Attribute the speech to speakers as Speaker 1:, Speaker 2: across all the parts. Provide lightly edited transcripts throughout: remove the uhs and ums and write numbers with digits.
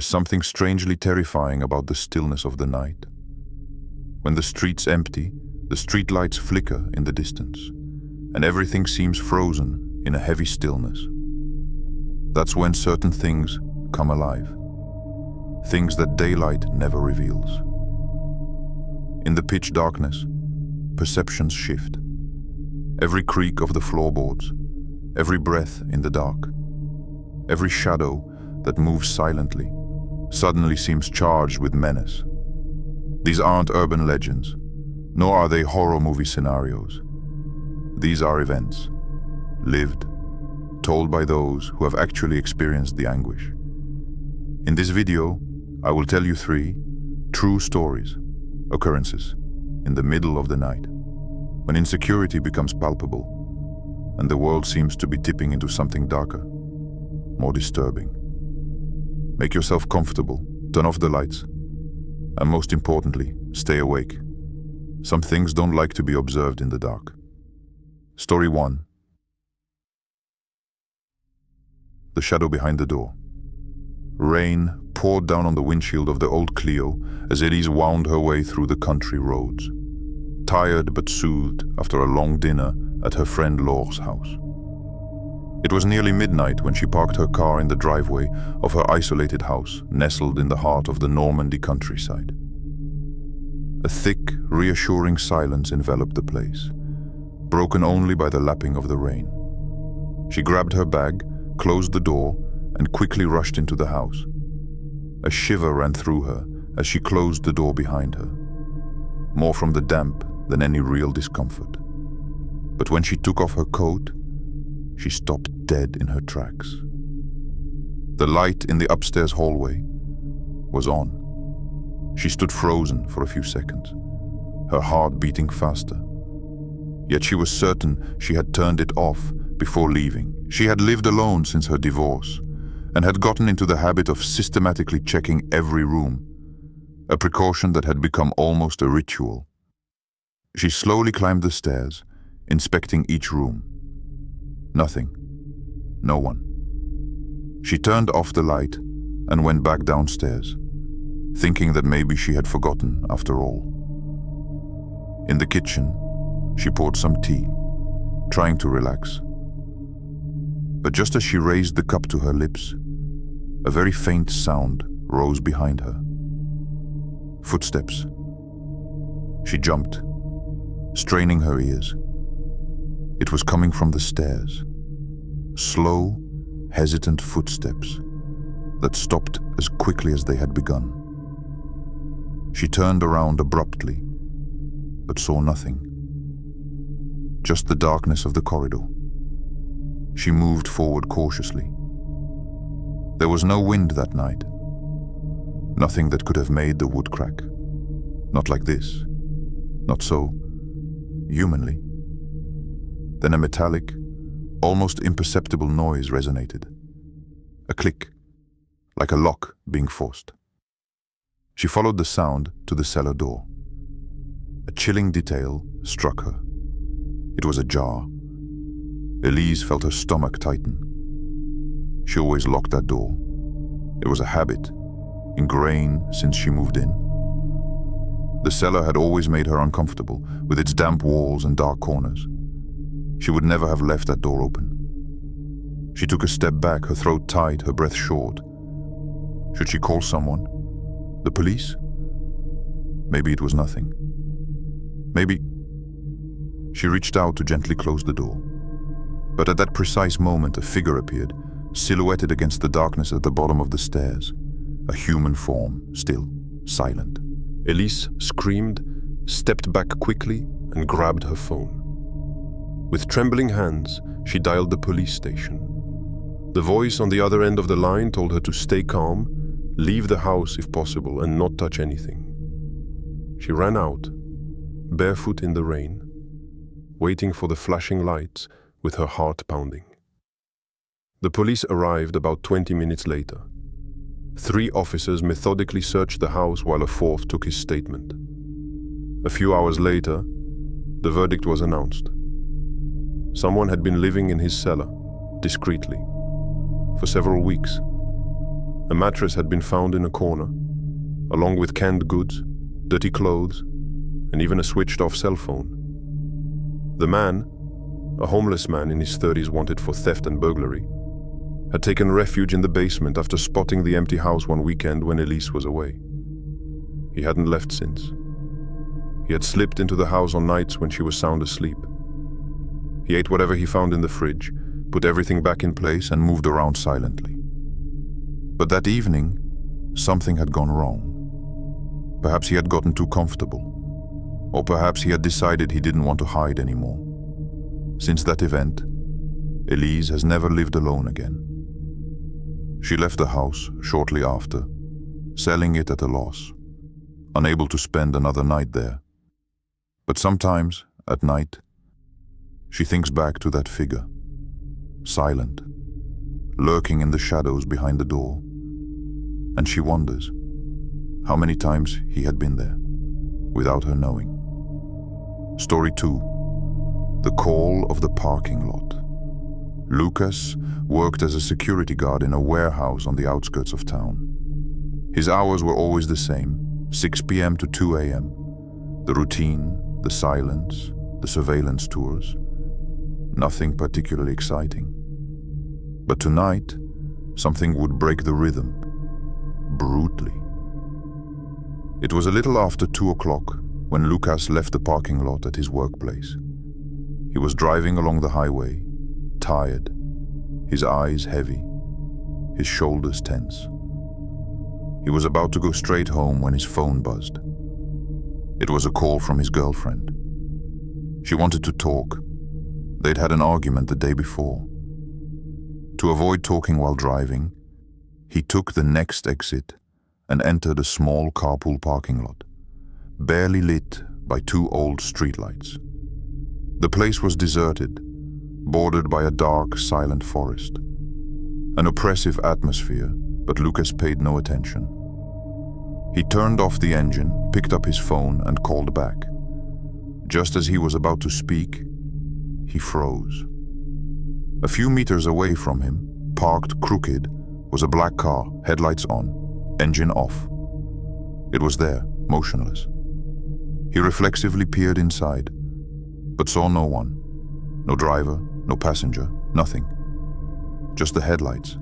Speaker 1: is something strangely terrifying about the stillness of the night. When the street's empty, the streetlights flicker in the distance, and everything seems frozen in a heavy stillness. That's when certain things come alive, things that daylight never reveals. In the pitch darkness, perceptions shift. Every creak of the floorboards, every breath in the dark, every shadow that moves silently suddenly seems charged with menace. These aren't urban legends, nor are they horror movie scenarios. These are events, lived, told by those who have actually experienced the anguish. In this video, I will tell you 3 true stories, occurrences, in the middle of the night, when insecurity becomes palpable, and the world seems to be tipping into something darker, more disturbing. Make yourself comfortable, turn off the lights, and most importantly, stay awake. Some things don't like to be observed in the dark. Story 1. The shadow behind the door. Rain poured down on the windshield of the old Clio as Elise wound her way through the country roads, tired but soothed after a long dinner at her friend Laure's house. It was nearly midnight when she parked her car in the driveway of her isolated house, nestled in the heart of the Normandy countryside. A thick, reassuring silence enveloped the place, broken only by the lapping of the rain. She grabbed her bag, closed the door, and quickly rushed into the house. A shiver ran through her as she closed the door behind her, more from the damp than any real discomfort. But when she took off her coat, she stopped dead in her tracks. The light in the upstairs hallway was on. She stood frozen for a few seconds, her heart beating faster. Yet she was certain she had turned it off before leaving. She had lived alone since her divorce and had gotten into the habit of systematically checking every room, a precaution that had become almost a ritual. She slowly climbed the stairs, inspecting each room. Nothing. No one. She turned off the light and went back downstairs, thinking that maybe she had forgotten after all. In the kitchen, she poured some tea, trying to relax. But just as she raised the cup to her lips, a very faint sound rose behind her. Footsteps. She jumped, straining her ears. It was coming from the stairs. Slow, hesitant footsteps that stopped as quickly as they had begun. She turned around abruptly, but saw nothing. Just the darkness of the corridor. She moved forward cautiously. There was no wind that night. Nothing that could have made the wood crack. Not like this. Not so humanly. Then a metallic, almost imperceptible noise resonated. A click, like a lock being forced. She followed the sound to the cellar door. A chilling detail struck her. It was ajar. Elise felt her stomach tighten. She always locked that door. It was a habit, ingrained since she moved in. The cellar had always made her uncomfortable, with its damp walls and dark corners. She would never have left that door open. She took a step back, her throat tight, her breath short. Should she call someone? The police? Maybe it was nothing. Maybe... She reached out to gently close the door. But at that precise moment, a figure appeared, silhouetted against the darkness at the bottom of the stairs. A human form, still, silent. Elise screamed, stepped back quickly, and grabbed her phone. With trembling hands, she dialed the police station. The voice on the other end of the line told her to stay calm, leave the house if possible, and not touch anything. She ran out, barefoot in the rain, waiting for the flashing lights with her heart pounding. The police arrived about 20 minutes later. 3 officers methodically searched the house while a 4th took his statement. A few hours later, the verdict was announced. Someone had been living in his cellar, discreetly, for several weeks.
Speaker 2: A mattress had been found in a corner, along with canned goods, dirty clothes, and even a switched-off cell phone. The man, a homeless man in his 30s wanted for theft and burglary, had taken refuge in the basement after spotting the empty house one weekend when Elise was away. He hadn't left since. He had slipped into the house on nights when she was sound asleep. He ate whatever he found in the fridge, put everything back in place, and moved around silently. But that evening, something had gone wrong. Perhaps he had gotten too comfortable, or perhaps he had decided he didn't want to hide anymore. Since that event, Elise has never lived alone again. She left the house shortly after, selling it at a loss, unable to spend another night there. But sometimes, at night, she thinks back to that figure, silent, lurking in the shadows behind the door, and she wonders how many times he had been there, without her knowing. Story 2. The Call of the Parking Lot. Lucas worked as a security guard in a warehouse on the outskirts of town. His hours were always the same, 6 p.m. to 2 a.m. The routine, the silence, the surveillance tours. Nothing particularly exciting. But tonight, something would break the rhythm, brutally. It was a little after 2 o'clock when Lucas left the parking lot at his workplace. He was driving along the highway, tired, his eyes heavy, his shoulders tense. He was about to go straight home when his phone buzzed. It was a call from his girlfriend. She wanted to talk. They'd had an argument the day before. To avoid talking while driving, he took the next exit and entered a small carpool parking lot, barely lit by 2 old streetlights. The place was deserted, bordered by a dark, silent forest. An oppressive atmosphere, but Lucas paid no attention. He turned off the engine, picked up his phone, and called back. Just as he was about to speak, he froze. A few meters away from him, parked crooked, was a black car, headlights on, engine off. It was there, motionless. He reflexively peered inside, but saw no one. No driver, no passenger, nothing. Just the headlights,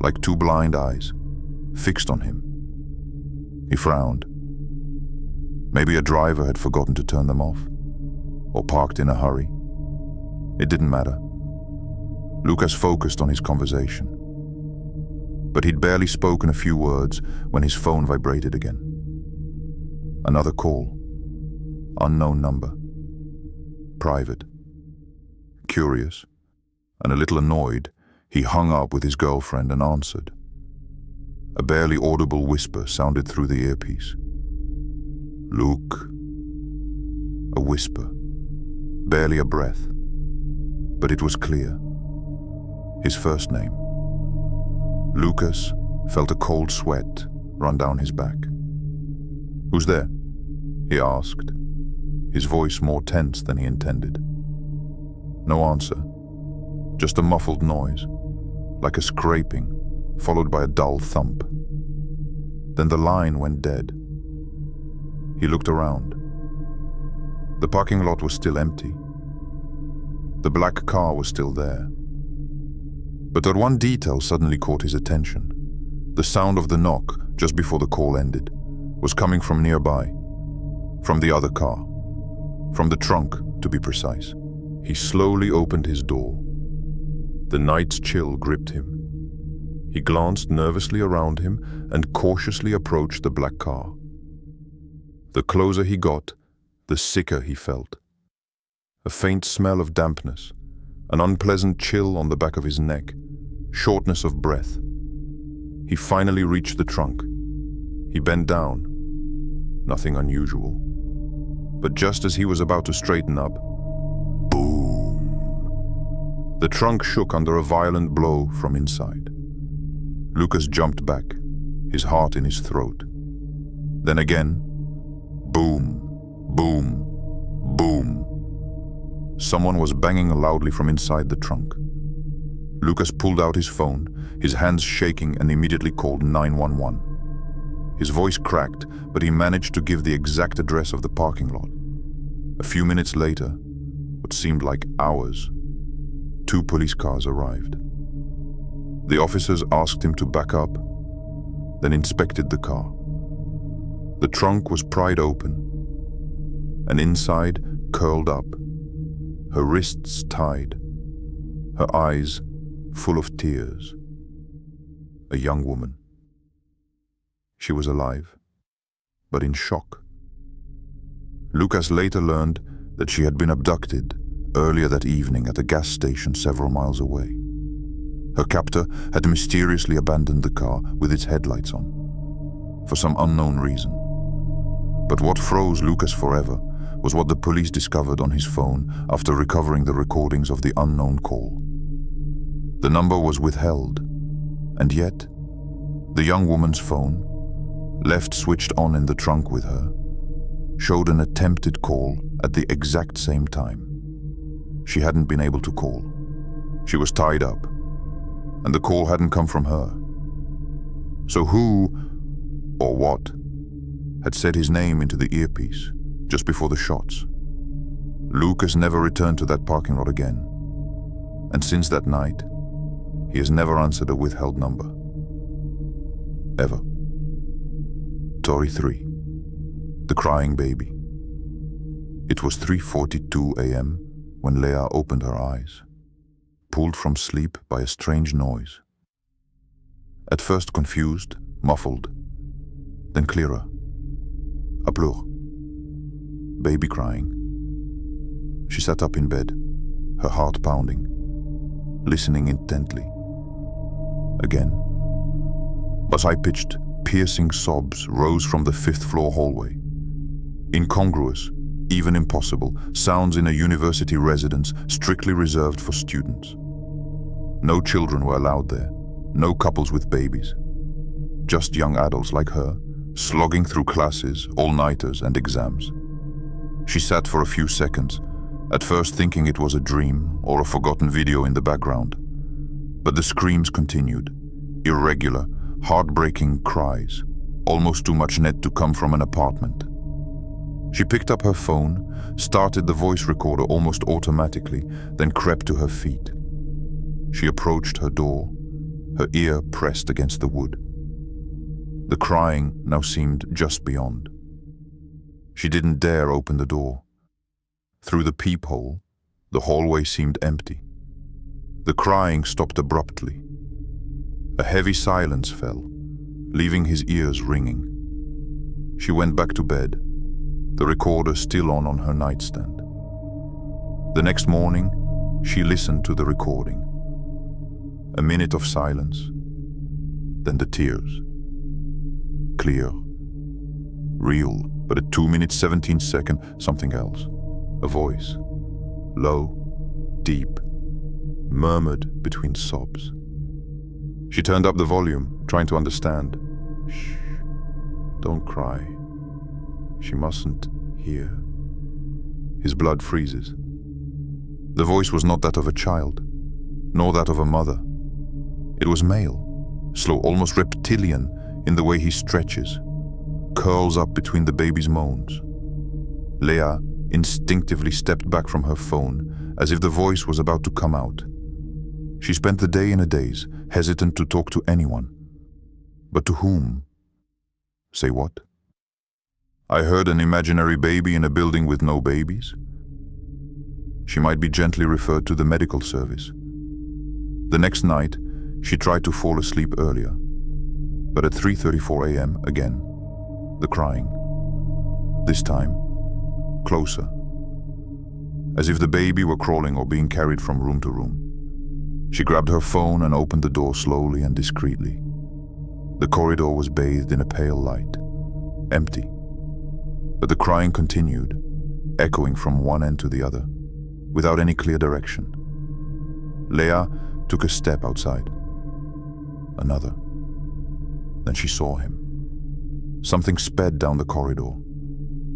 Speaker 2: like 2 blind eyes, fixed on him. He frowned. Maybe a driver had forgotten to turn them off, or parked in a hurry. It didn't matter. Lucas focused on his conversation. But he'd barely spoken a few words when his phone vibrated again. Another call. Unknown number. Private. Curious, and a little annoyed, he hung up with his girlfriend and answered. A barely audible whisper sounded through the earpiece. Luke. A whisper. Barely a breath. But it was clear. His first name. Lucas felt a cold sweat run down his back. "Who's there?" he asked, his voice more tense than he intended. No answer, just a muffled noise, like a scraping, followed by a dull thump. Then the line went dead. He looked around. The parking lot was still empty. The black car was still there. But that one detail suddenly caught his attention. The sound of the knock, just before the call ended, was coming from nearby, from the other car, from the trunk, to be precise. He slowly opened his door. The night's chill gripped him. He glanced nervously around him and cautiously approached the black car. The closer he got, the sicker he felt. A faint smell of dampness, an unpleasant chill on the back of his neck, shortness of breath. He finally reached the trunk. He bent down. Nothing unusual. But just as he was about to straighten up, boom! The trunk shook under a violent blow from inside. Lucas jumped back, his heart in his throat. Then again, boom, boom, boom. Someone was banging loudly from inside the trunk.
Speaker 1: Lucas pulled out his phone, his hands shaking, and immediately called 911. His voice cracked, but he managed to give the exact address of the parking lot. A few minutes later, what seemed like hours, 2 police cars arrived. The officers asked him to back up, then inspected the car. The trunk was pried open, and inside, curled up, her wrists tied, her eyes full of tears, a young woman. She was alive, but in shock. Lucas later learned that she had been abducted earlier that evening at a gas station several miles away. Her captor had mysteriously abandoned the car with its headlights on, for some unknown reason. But what froze Lucas forever was what the police discovered on his phone after recovering the recordings of the unknown call. The number was withheld, and yet, the young woman's phone, left switched on in the trunk with her, showed an attempted call at the exact same time. She hadn't been able to call. She was tied up, and the call hadn't come from her. So who, or what, had said his name into the earpiece just before the shots? Lucas never returned to that parking lot again, and since that night, he has never answered a withheld number. Ever. Story 3. The Crying Baby. It was 3:42 a.m. when Leah opened her eyes, pulled from sleep by a strange noise. At first confused, muffled, then clearer. A pleur. Baby crying. She sat up in bed, her heart pounding, listening intently. Again. But high-pitched, piercing sobs rose from the 5th floor hallway. Incongruous, even impossible, sounds in a university residence strictly reserved for students. No children were allowed there, no couples with babies. Just young adults like her, slogging through classes, all-nighters, and exams. She sat for a few seconds, at first thinking it was a dream or a forgotten video in the background. But the screams continued, irregular, heartbreaking cries, almost too much net to come from an apartment. She picked up her phone, started the voice recorder almost automatically, then crept to her feet. She approached her door, her ear pressed against the wood. The crying now seemed just beyond. She didn't dare open the door. Through the peephole, the hallway seemed empty. The crying stopped abruptly. A heavy silence fell, leaving his ears ringing. She went back to bed, the recorder still on her nightstand. The next morning, she listened to the recording. A minute of silence, then the tears. Clear. Real, but at 2 minutes 17 seconds, something else. A voice. Low, deep, murmured between sobs. She turned up the volume, trying to understand. Shh, don't cry. She mustn't hear. His blood freezes. The voice was not that of a child, nor that of a mother. It was male, slow, almost reptilian in the way he stretches, curls up between the baby's moans. Leah instinctively stepped back from her phone, as if the voice was about to come out. She spent the day in a daze, hesitant to talk to anyone. But to whom? Say what? I heard an imaginary baby in a building with no babies. She might be gently referred to the medical service. The next night, she tried to fall asleep earlier. But at 3:34 a.m. again, the crying. This time, closer. As if the baby were crawling or being carried from room to room. She grabbed her phone and opened the door slowly and discreetly. The corridor was bathed in a pale light, empty. But the crying continued, echoing from one end to the other, without any clear direction. Leah took a step outside. Another. Then she saw him. Something sped down the corridor.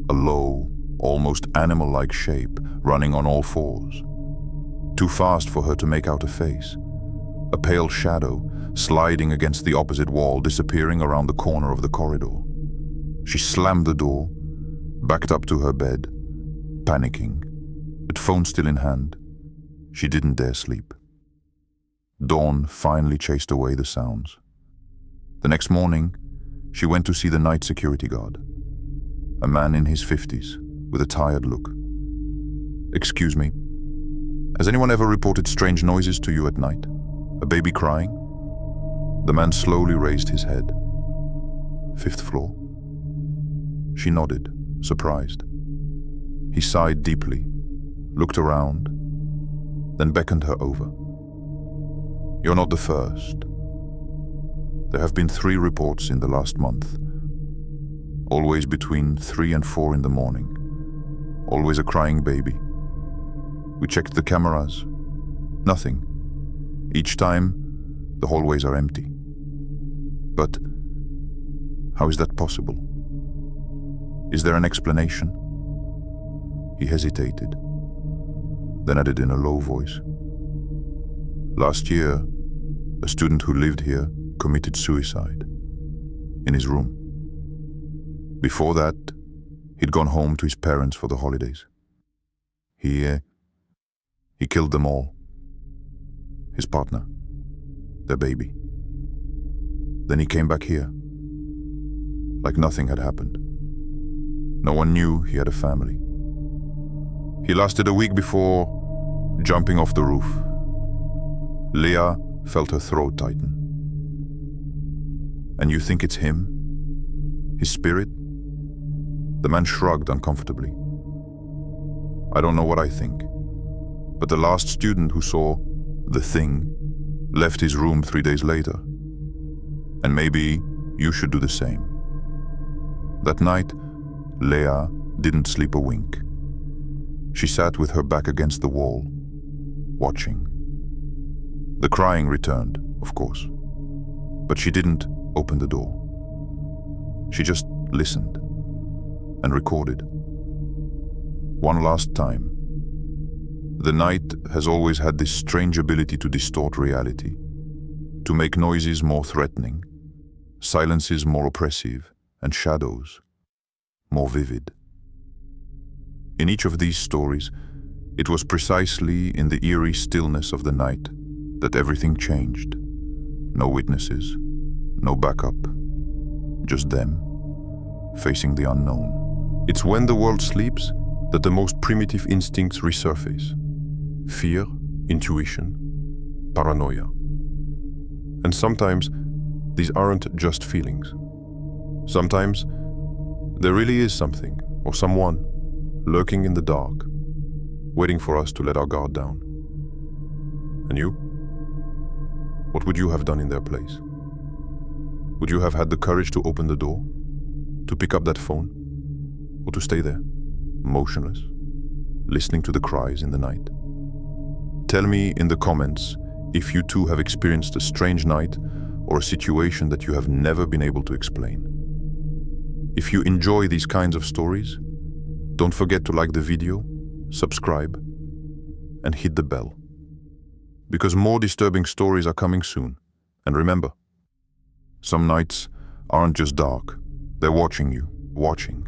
Speaker 1: A low, almost animal-like shape, running on all fours. Too fast for her to make out a face, a pale shadow sliding against the opposite wall, disappearing around the corner of the corridor. She slammed the door, backed up to her bed, panicking, with phone still in hand. She didn't dare sleep. Dawn finally chased away the sounds. The next morning, she went to see the night security guard, a man in his 50s with a tired look. "Excuse me, has anyone ever reported strange noises to you at night? A baby crying?" The man slowly raised his head. "Fifth floor?" She nodded, surprised. He sighed deeply, looked around, then beckoned her over. "You're not the first. There have been 3 reports in the last month. Always between 3 and 4 in the morning. Always a crying baby. We checked the cameras. Nothing. Each time, the hallways are empty. But how is that possible? Is there an explanation?" He hesitated, then added in a low voice, "Last year, a student who lived here committed suicide in his room. Before that, he'd gone home to his parents for the holidays. He killed them all. His partner, their baby. Then he came back here, like nothing had happened. No one knew he had a family. He lasted a week before jumping off the roof. Leah felt her throat tighten. And you think it's him? His spirit?" The man shrugged uncomfortably. "I don't know what I think, but the last student who saw the thing left his room 3 days later. And maybe you should do the same." That night, Leah didn't sleep a wink. She sat with her back against the wall, watching. The crying returned, of course, but she didn't open the door. She just listened and recorded. One last time. The night has always had this strange ability to distort reality, to make noises more threatening, silences more oppressive, and shadows more vivid. In each of these stories, it was precisely in the eerie stillness of the night that everything changed. No witnesses, no backup, just them, facing the unknown. It's when the world sleeps that the most primitive instincts resurface. Fear, intuition, paranoia. And sometimes these aren't just feelings. Sometimes there really is something or someone lurking in the dark, waiting for us to let our guard down. And you? What would you have done in their place? Would you have had the courage to open the door, to pick up that phone, or to stay there, motionless, listening to the cries in the night? Tell me in the comments if you too have experienced a strange night or a situation that you have never been able to explain. If you enjoy these kinds of stories, don't forget to like the video, subscribe, and hit the bell. Because more disturbing stories are coming soon. And remember, some nights aren't just dark, they're watching you, watching.